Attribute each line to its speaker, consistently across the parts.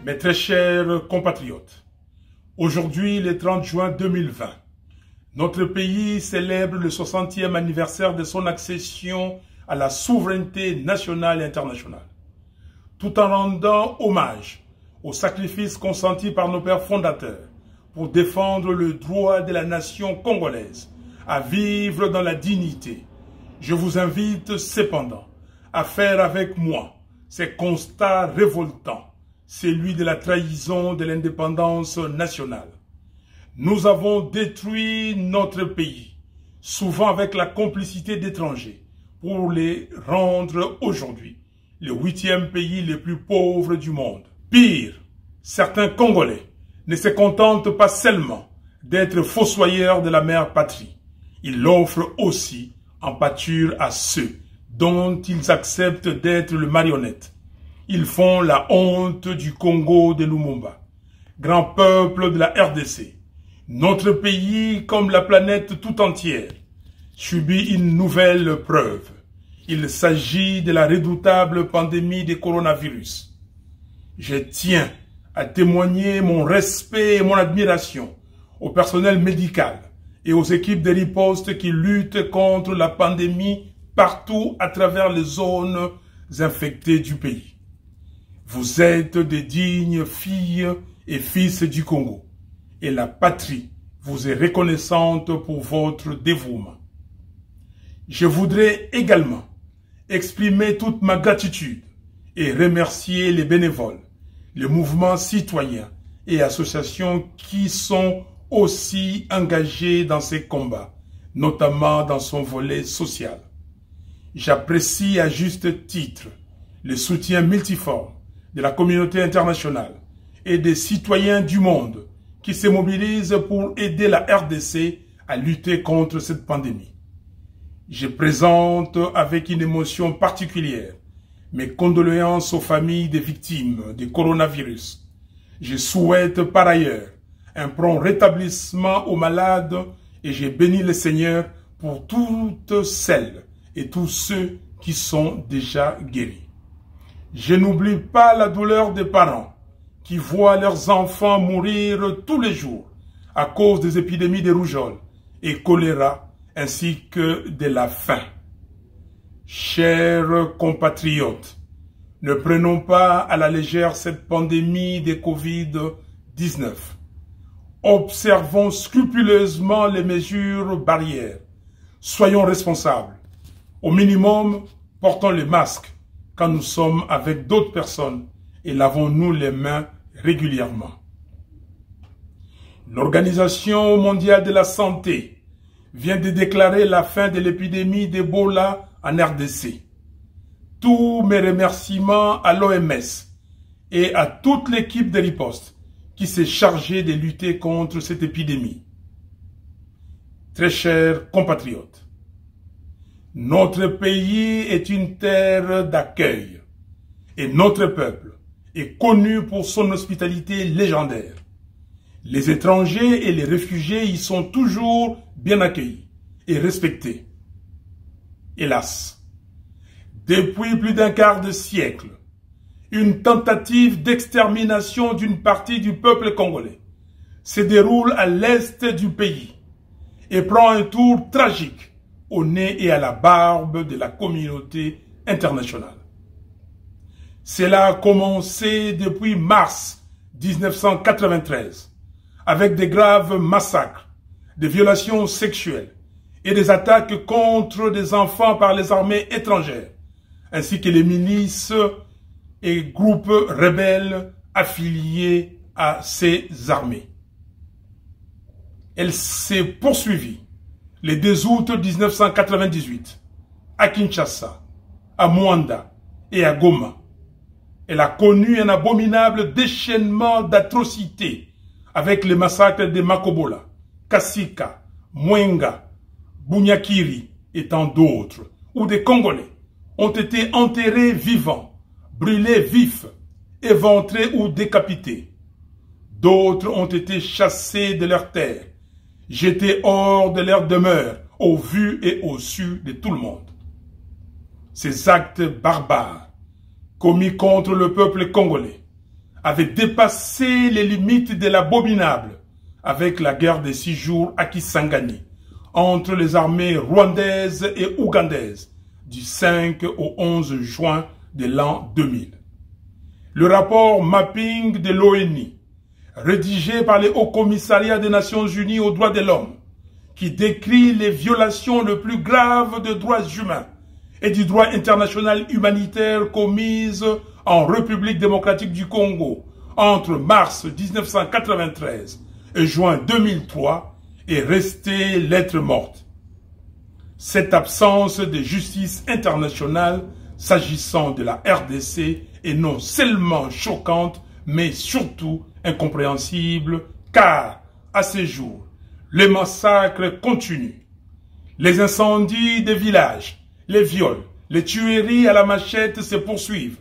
Speaker 1: Mes très chers compatriotes, aujourd'hui, le 30 juin 2020, notre pays célèbre le 60e anniversaire de son accession à la souveraineté nationale et internationale, tout en rendant hommage aux sacrifices consentis par nos pères fondateurs pour défendre le droit de la nation congolaise à vivre dans la dignité. Je vous invite cependant à faire avec moi ces constats révoltants, celui de la trahison de l'indépendance nationale. Nous avons détruit notre pays, souvent avec la complicité d'étrangers, pour les rendre aujourd'hui le 8e pays le plus pauvre du monde. Pire, certains Congolais ne se contentent pas seulement d'être fossoyeurs de la mère patrie. Ils l'offrent aussi en pâture à ceux dont ils acceptent d'être le marionnette. Ils font la honte du Congo de Lumumba, grand peuple de la RDC. Notre pays, comme la planète tout entière, subit une nouvelle preuve. Il s'agit de la redoutable pandémie du coronavirus. Je tiens à témoigner mon respect et mon admiration au personnel médical et aux équipes de riposte qui luttent contre la pandémie partout à travers les zones infectées du pays. Vous êtes des dignes filles et fils du Congo et la patrie vous est reconnaissante pour votre dévouement. Je voudrais également exprimer toute ma gratitude et remercier les bénévoles, les mouvements citoyens et associations qui sont aussi engagés dans ces combats, notamment dans son volet social. J'apprécie à juste titre le soutien multiforme de la communauté internationale et des citoyens du monde qui se mobilisent pour aider la RDC à lutter contre cette pandémie. Je présente avec une émotion particulière mes condoléances aux familles des victimes du coronavirus. Je souhaite par ailleurs un prompt rétablissement aux malades et j'ai béni le Seigneur pour toutes celles et tous ceux qui sont déjà guéris. Je n'oublie pas la douleur des parents qui voient leurs enfants mourir tous les jours à cause des épidémies de rougeole et choléra ainsi que de la faim. Chers compatriotes, ne prenons pas à la légère cette pandémie de Covid-19. Observons scrupuleusement les mesures barrières. Soyons responsables. Au minimum, portons les masques quand nous sommes avec d'autres personnes et lavons-nous les mains régulièrement. L'Organisation mondiale de la santé vient de déclarer la fin de l'épidémie d'Ebola en RDC. Tous mes remerciements à l'OMS et à toute l'équipe de riposte qui s'est chargée de lutter contre cette épidémie. Très chers compatriotes, notre pays est une terre d'accueil et notre peuple est connu pour son hospitalité légendaire. Les étrangers et les réfugiés y sont toujours bien accueillis et respectés. Hélas, depuis plus d'un quart de siècle, une tentative d'extermination d'une partie du peuple congolais se déroule à l'est du pays et prend un tour tragique au nez et à la barbe de la communauté internationale. Cela a commencé depuis mars 1993 avec des graves massacres, des violations sexuelles et des attaques contre des enfants par les armées étrangères, ainsi que les milices et groupes rebelles affiliés à ces armées. Elle s'est poursuivie le 2 août 1998 à Kinshasa, à Mwanda et à Goma. Elle a connu un abominable déchaînement d'atrocités avec les massacres de Makobola, Kasika, Mwenga, Bunyakiri et tant d'autres, où des Congolais ont été enterrés vivants, brûlés vifs, éventrés ou décapités. D'autres ont été chassés de leurs terres, jetés hors de leur demeure, au vu et au su de tout le monde. Ces actes barbares commis contre le peuple congolais avait dépassé les limites de l'abominable avec la guerre des 6 jours à Kisangani entre les armées rwandaises et ougandaises du 5 au 11 juin de l'an 2000. Le rapport Mapping de l'ONU, rédigé par le Haut Commissariat des Nations Unies aux droits de l'homme, qui décrit les violations les plus graves des droits humains et du droit international humanitaire commises en République démocratique du Congo entre mars 1993 et juin 2003 est restée lettre morte. Cette absence de justice internationale s'agissant de la RDC est non seulement choquante, mais surtout incompréhensible, car à ce jour, les massacres continuent. Les incendies des villages, les viols, les tueries à la machette se poursuivent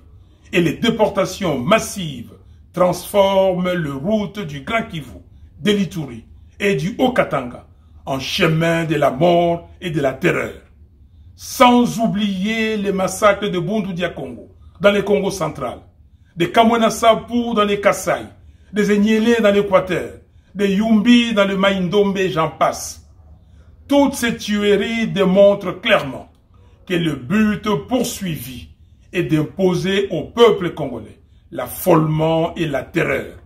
Speaker 1: et les déportations massives transforment les routes du Grand Kivu, de l'Ituri et du Haut-Katanga en chemin de la mort et de la terreur. Sans oublier les massacres de Bundu-Dia-Congo dans le Congo central, de Kamwena-Sapu dans les Kasaï, des Enyele dans l'Équateur, des Yumbi dans le Maïndombe, j'en passe. Toutes ces tueries démontrent clairement que le but poursuivi est d'imposer au peuple congolais l'affolement et la terreur,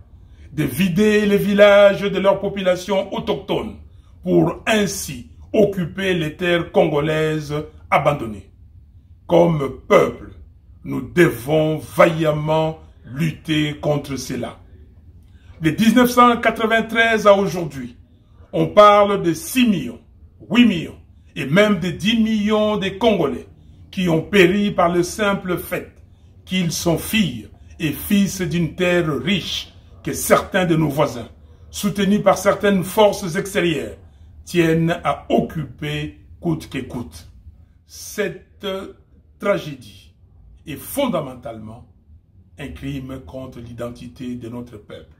Speaker 1: de vider les villages de leur population autochtone pour ainsi occuper les terres congolaises abandonnées. Comme peuple, nous devons vaillamment lutter contre cela. De 1993 à aujourd'hui, on parle de 6 millions, 8 millions et même de 10 millions de Congolais qui ont péri par le simple fait qu'ils sont filles et fils d'une terre riche que certains de nos voisins, soutenus par certaines forces extérieures, tiennent à occuper coûte que coûte. Cette tragédie est fondamentalement un crime contre l'identité de notre peuple,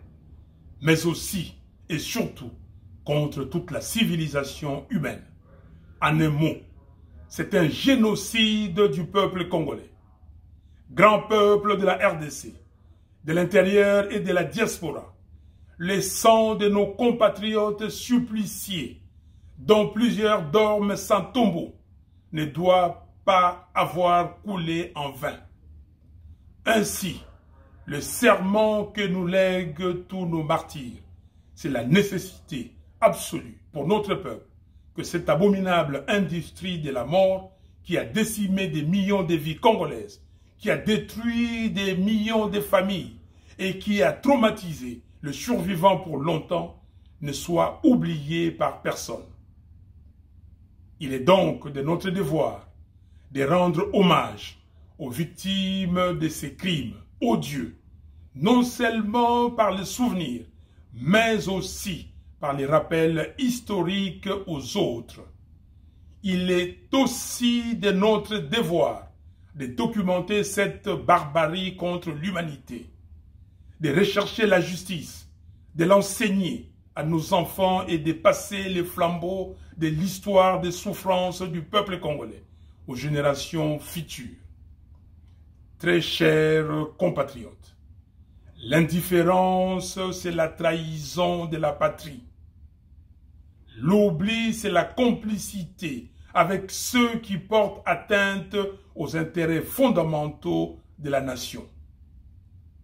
Speaker 1: mais aussi et surtout contre toute la civilisation humaine. En un mot, c'est un génocide du peuple congolais, grand peuple de la RDC, de l'intérieur et de la diaspora. Le sang de nos compatriotes suppliciés, dont plusieurs dorment sans tombeau, ne doit pas avoir coulé en vain. Ainsi, le serment que nous lèguent tous nos martyrs, c'est la nécessité absolue pour notre peuple que cette abominable industrie de la mort qui a décimé des millions de vies congolaises, qui a détruit des millions de familles et qui a traumatisé le survivant pour longtemps, ne soit oublié par personne. Il est donc de notre devoir de rendre hommage aux victimes de ces crimes odieux, non seulement par le souvenir, mais aussi par les rappels historiques aux autres. Il est aussi de notre devoir de documenter cette barbarie contre l'humanité, de rechercher la justice, de l'enseigner à nos enfants et de passer les flambeaux de l'histoire des souffrances du peuple congolais aux générations futures. Très chers compatriotes, l'indifférence, c'est la trahison de la patrie. L'oubli, c'est la complicité avec ceux qui portent atteinte aux intérêts fondamentaux de la nation.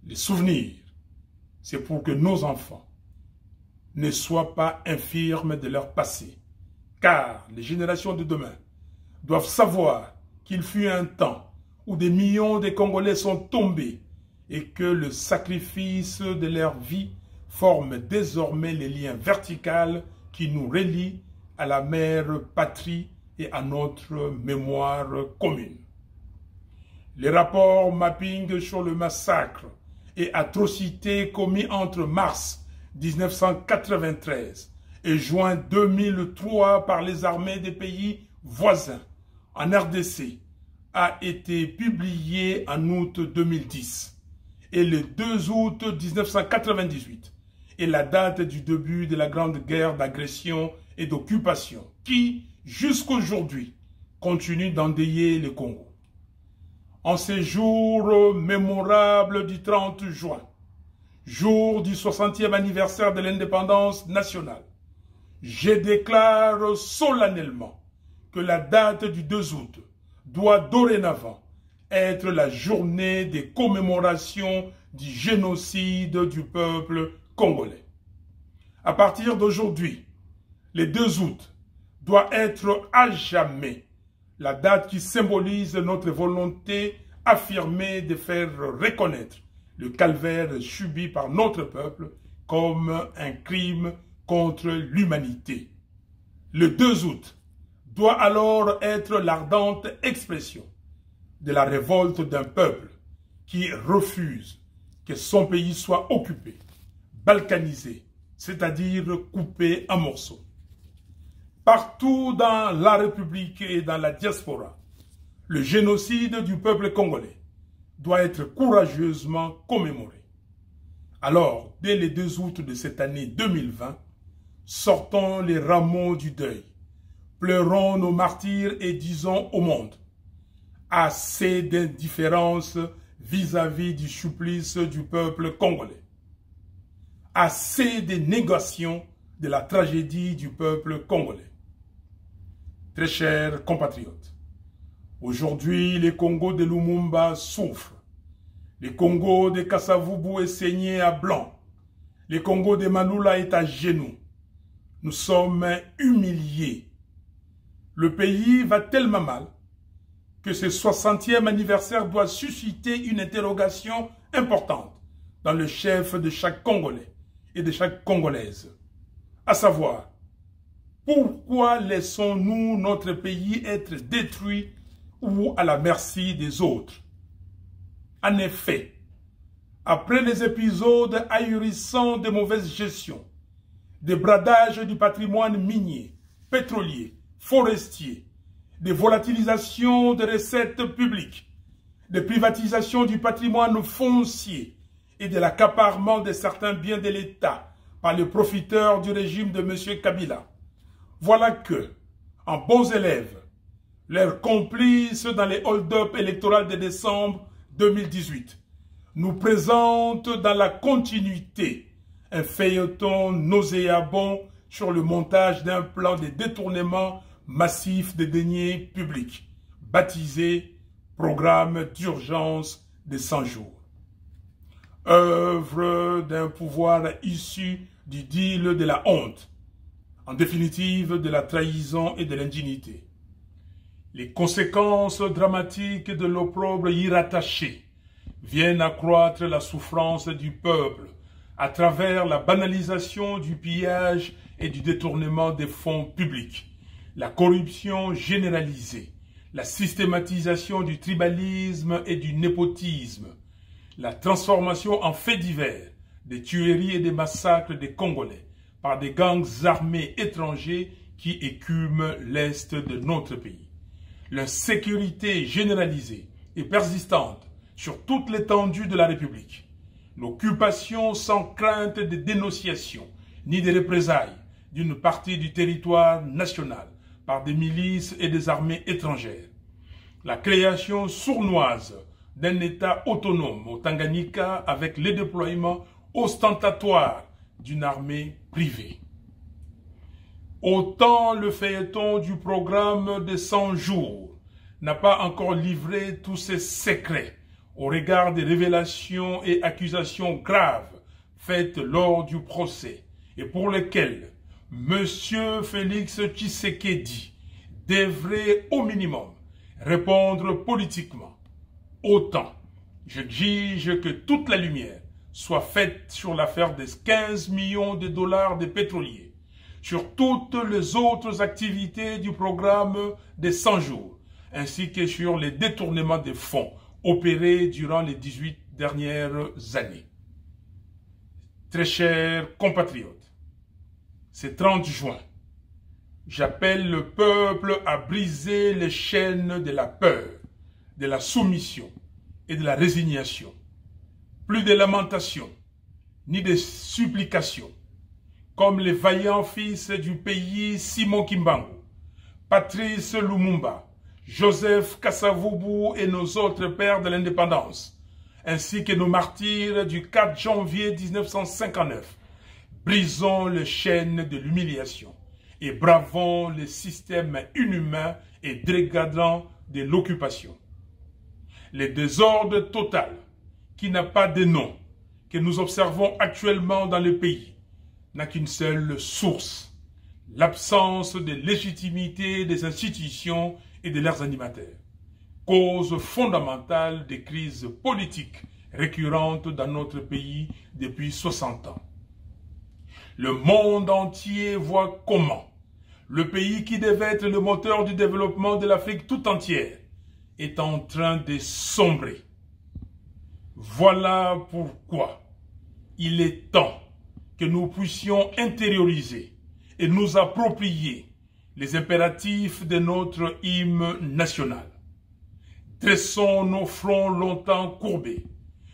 Speaker 1: Les souvenirs, c'est pour que nos enfants ne soient pas infirmes de leur passé, car les générations de demain doivent savoir qu'il fut un temps où des millions de Congolais sont tombés et que le sacrifice de leur vie forme désormais les liens verticaux qui nous relient à la mère patrie et à notre mémoire commune. Les rapports Mapping sur le massacre et atrocités commis entre mars 1993 et juin 2003 par les armées des pays voisins en RDC a été publié en août 2010 et le 2 août 1998 est la date du début de la grande guerre d'agression et d'occupation qui, jusqu'aujourd'hui, continue d'endeuiller le Congo. En ces jours mémorables du 30 juin, jour du 60e anniversaire de l'indépendance nationale, je déclare solennellement que la date du 2 août doit dorénavant être la journée des commémorations du génocide du peuple congolais. À partir d'aujourd'hui, le 2 août doit être à jamais la date qui symbolise notre volonté affirmée de faire reconnaître le calvaire subi par notre peuple comme un crime contre l'humanité. Le 2 août doit alors être l'ardente expression de la révolte d'un peuple qui refuse que son pays soit occupé, balkanisé, c'est-à-dire coupé en morceaux. Partout dans la République et dans la diaspora, le génocide du peuple congolais doit être courageusement commémoré. Alors, dès le 2 août de cette année 2020, sortons les rameaux du deuil, pleurons nos martyrs et disons au monde: assez d'indifférence vis-à-vis du supplice du peuple congolais. Assez de négation de la tragédie du peuple congolais. Très chers compatriotes, aujourd'hui, le Congo de Lumumba souffre. Le Congo de Kasavubu est saigné à blanc. Le Congo de Manoula est à genoux. Nous sommes humiliés. Le pays va tellement mal que ce 60e anniversaire doit susciter une interrogation importante dans le chef de chaque Congolais et de chaque Congolaise. À savoir, pourquoi laissons-nous notre pays être détruit ou à la merci des autres? En effet, après les épisodes ahurissants de mauvaise gestion, de bradage du patrimoine minier, pétrolier, forestier, de volatilisation des recettes publiques, de privatisation du patrimoine foncier et de l'accaparement de certains biens de l'État par les profiteurs du régime de M. Kabila, voilà que, en bons élèves, leurs complices dans les hold-up électoraux de décembre 2018 nous présentent dans la continuité un feuilleton nauséabond sur le montage d'un plan de détournement massif des deniers publics, baptisé Programme d'urgence de 100 jours. Œuvre d'un pouvoir issu du deal de la honte, en définitive de la trahison et de l'indignité. Les conséquences dramatiques de l'opprobre y rattaché viennent accroître la souffrance du peuple à travers la banalisation du pillage et du détournement des fonds publics, la corruption généralisée, la systématisation du tribalisme et du népotisme, la transformation en faits divers des tueries et des massacres des Congolais par des gangs armés étrangers qui écument l'est de notre pays. L'insécurité généralisée et persistante sur toute l'étendue de la République. L'occupation sans crainte de dénonciation ni de représailles d'une partie du territoire national par des milices et des armées étrangères. La création sournoise d'un État autonome au Tanganyika avec le déploiement ostentatoire d'une armée privée. Autant le feuilleton du programme de 100 jours n'a pas encore livré tous ses secrets au regard des révélations et accusations graves faites lors du procès et pour lesquelles M. Félix Tshisekedi devrait au minimum répondre politiquement. Autant j'exige que toute la lumière soit faite sur l'affaire des 15 millions de dollars des pétroliers, sur toutes les autres activités du programme des 100 jours, ainsi que sur les détournements des fonds opérés durant les 18 dernières années. Très chers compatriotes, ce 30 juin, j'appelle le peuple à briser les chaînes de la peur, de la soumission et de la résignation. Plus de lamentations, ni de supplications, comme les vaillants fils du pays Simon Kimbangu, Patrice Lumumba, Joseph Kasavubu et nos autres pères de l'indépendance, ainsi que nos martyrs du 4 janvier 1959, brisons les chaînes de l'humiliation et bravons le système inhumain et dégradant de l'occupation. Le désordre total, qui n'a pas de nom, que nous observons actuellement dans le pays, n'a qu'une seule source, l'absence de légitimité des institutions et de leurs animateurs, cause fondamentale des crises politiques récurrentes dans notre pays depuis 60 ans. Le monde entier voit comment le pays qui devait être le moteur du développement de l'Afrique tout entière est en train de sombrer. Voilà pourquoi il est temps que nous puissions intérioriser et nous approprier les impératifs de notre hymne national. Dressons nos fronts longtemps courbés.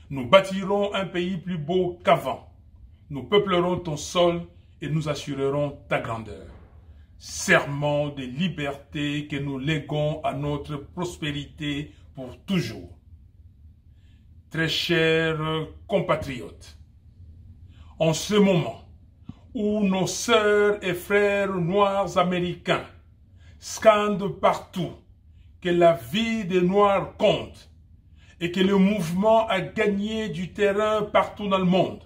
Speaker 1: Nous bâtirons un pays plus beau qu'avant. Nous peuplerons ton sol et nous assurerons ta grandeur. Serment de liberté que nous léguons à notre prospérité pour toujours. Très chers compatriotes, en ce moment où nos sœurs et frères noirs américains scandent partout que la vie des Noirs compte et que le mouvement a gagné du terrain partout dans le monde,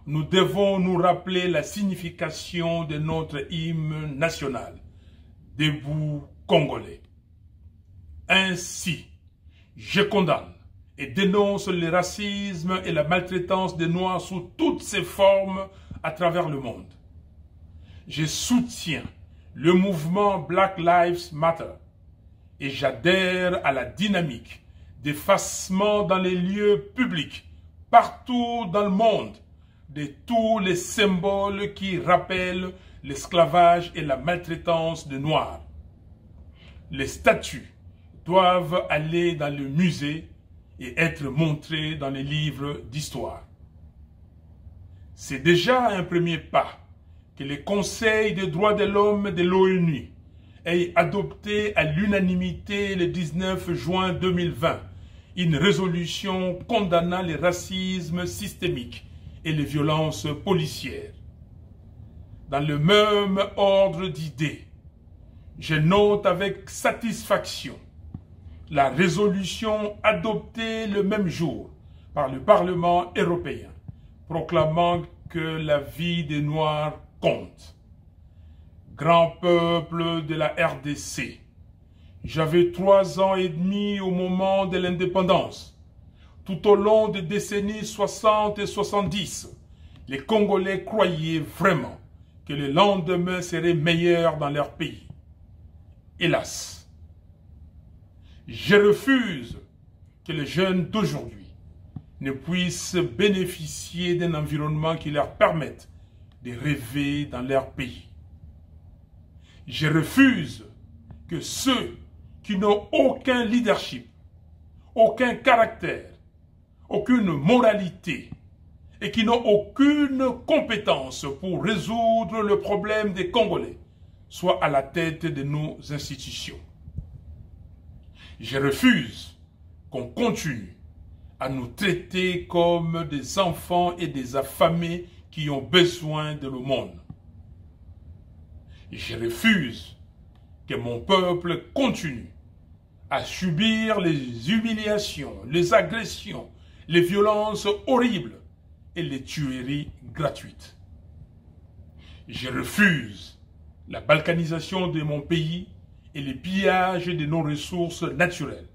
Speaker 1: nous devons nous rappeler la signification de notre hymne national, Debout Congolais. Ainsi, je condamne et dénonce le racisme et la maltraitance des Noirs sous toutes ses formes à travers le monde. Je soutiens le mouvement Black Lives Matter et j'adhère à la dynamique d'effacement dans les lieux publics, partout dans le monde, de tous les symboles qui rappellent l'esclavage et la maltraitance des Noirs. Les statues doivent aller dans le musée et être montrées dans les livres d'histoire. C'est déjà un premier pas que le Conseil des droits de l'homme de l'ONU ait adopté à l'unanimité le 19 juin 2020 une résolution condamnant le racisme systémique et les violences policières. Dans le même ordre d'idées, je note avec satisfaction la résolution adoptée le même jour par le Parlement européen, proclamant que la vie des Noirs compte. Grand peuple de la RDC, j'avais 3 ans et demi au moment de l'indépendance. Tout au long des décennies 60 et 70, les Congolais croyaient vraiment que le lendemain serait meilleur dans leur pays. Hélas, je refuse que les jeunes d'aujourd'hui ne puissent bénéficier d'un environnement qui leur permette de rêver dans leur pays. Je refuse que ceux qui n'ont aucun leadership, aucun caractère, aucune moralité et qui n'ont aucune compétence pour résoudre le problème des Congolais soient à la tête de nos institutions. Je refuse qu'on continue à nous traiter comme des enfants et des affamés qui ont besoin de l'aumône. Je refuse que mon peuple continue à subir les humiliations, les agressions, les violences horribles et les tueries gratuites. Je refuse la balkanisation de mon pays et les pillages de nos ressources naturelles.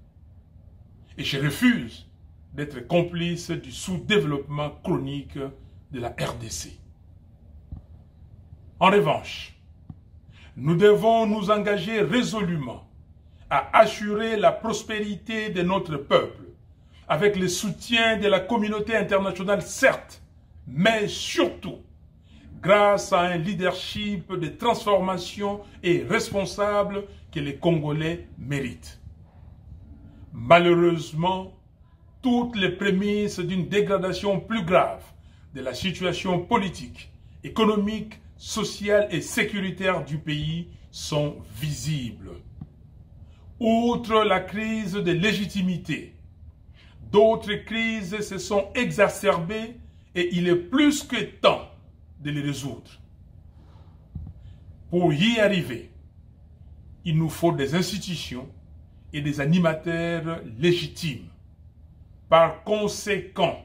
Speaker 1: Et je refuse d'être complice du sous-développement chronique de la RDC. En revanche, nous devons nous engager résolument à assurer la prospérité de notre peuple, avec le soutien de la communauté internationale, certes, mais surtout grâce à un leadership de transformation et responsable que les Congolais méritent. Malheureusement, toutes les prémices d'une dégradation plus grave de la situation politique, économique, sociale et sécuritaire du pays sont visibles. Outre la crise de légitimité, D'autres crises se sont exacerbées et il est plus que temps de les résoudre. Pour y arriver, il nous faut des institutions et des animateurs légitimes. Par conséquent,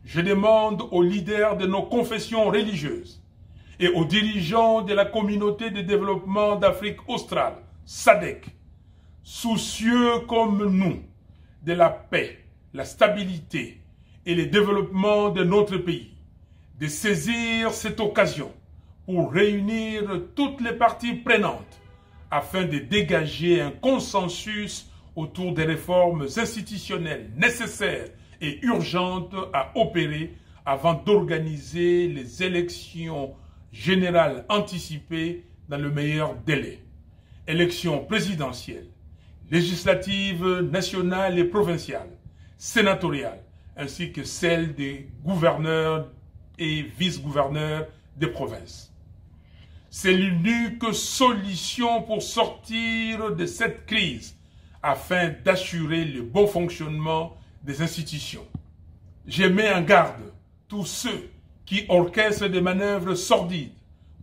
Speaker 1: je demande aux leaders de nos confessions religieuses et aux dirigeants de la communauté de développement d'Afrique australe, SADC, soucieux comme nous de la paix, la stabilité et le développement de notre pays, de saisir cette occasion pour réunir toutes les parties prenantes afin de dégager un consensus autour des réformes institutionnelles nécessaires et urgentes à opérer avant d'organiser les élections générales anticipées dans le meilleur délai. Élections présidentielles, législatives nationales et provinciales, sénatoriales, ainsi que celles des gouverneurs et vice-gouverneurs des provinces. C'est l'unique solution pour sortir de cette crise afin d'assurer le bon fonctionnement des institutions. Je mets en garde tous ceux qui orchestrent des manœuvres sordides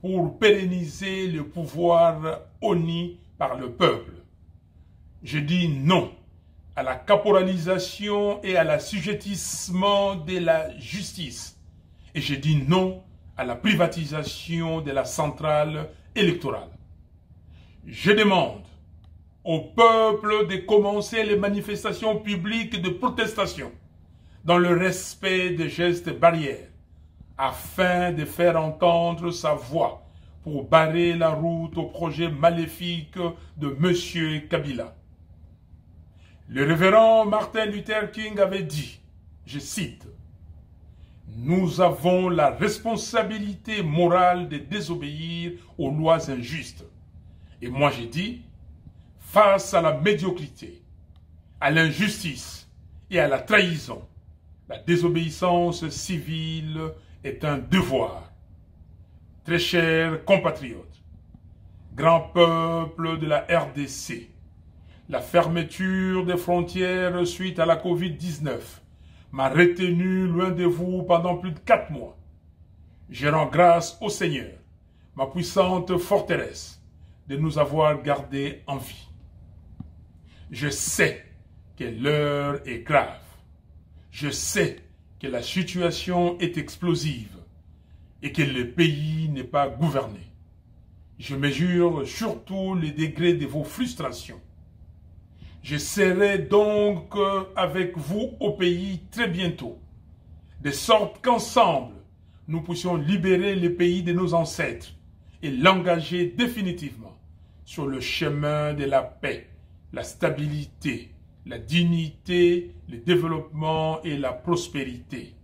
Speaker 1: pour pérenniser le pouvoir honni par le peuple. Je dis non à la caporalisation et à l'assujettissement de la justice. Et je dis non à la privatisation de la centrale électorale. Je demande au peuple de commencer les manifestations publiques de protestation dans le respect des gestes barrières afin de faire entendre sa voix pour barrer la route au projet maléfique de M. Kabila. Le révérend Martin Luther King avait dit, je cite, « Nous avons la responsabilité morale de désobéir aux lois injustes. » Et moi j'ai dit, face à la médiocrité, à l'injustice et à la trahison, la désobéissance civile est un devoir. Très chers compatriotes, grand peuple de la RDC, la fermeture des frontières suite à la Covid-19 m'a retenu loin de vous pendant plus de 4 mois. Je rends grâce au Seigneur, ma puissante forteresse, de nous avoir gardés en vie. Je sais que l'heure est grave. Je sais que la situation est explosive et que le pays n'est pas gouverné. Je mesure surtout le degré de vos frustrations. Je serai donc avec vous au pays très bientôt, de sorte qu'ensemble, nous puissions libérer le pays de nos ancêtres et l'engager définitivement sur le chemin de la paix, la stabilité, la dignité, le développement et la prospérité.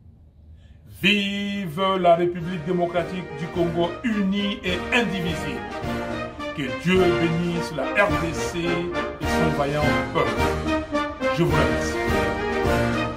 Speaker 1: Vive la République démocratique du Congo unie et indivisible. Que Dieu bénisse la RDC et son vaillant peuple. Je vous remercie.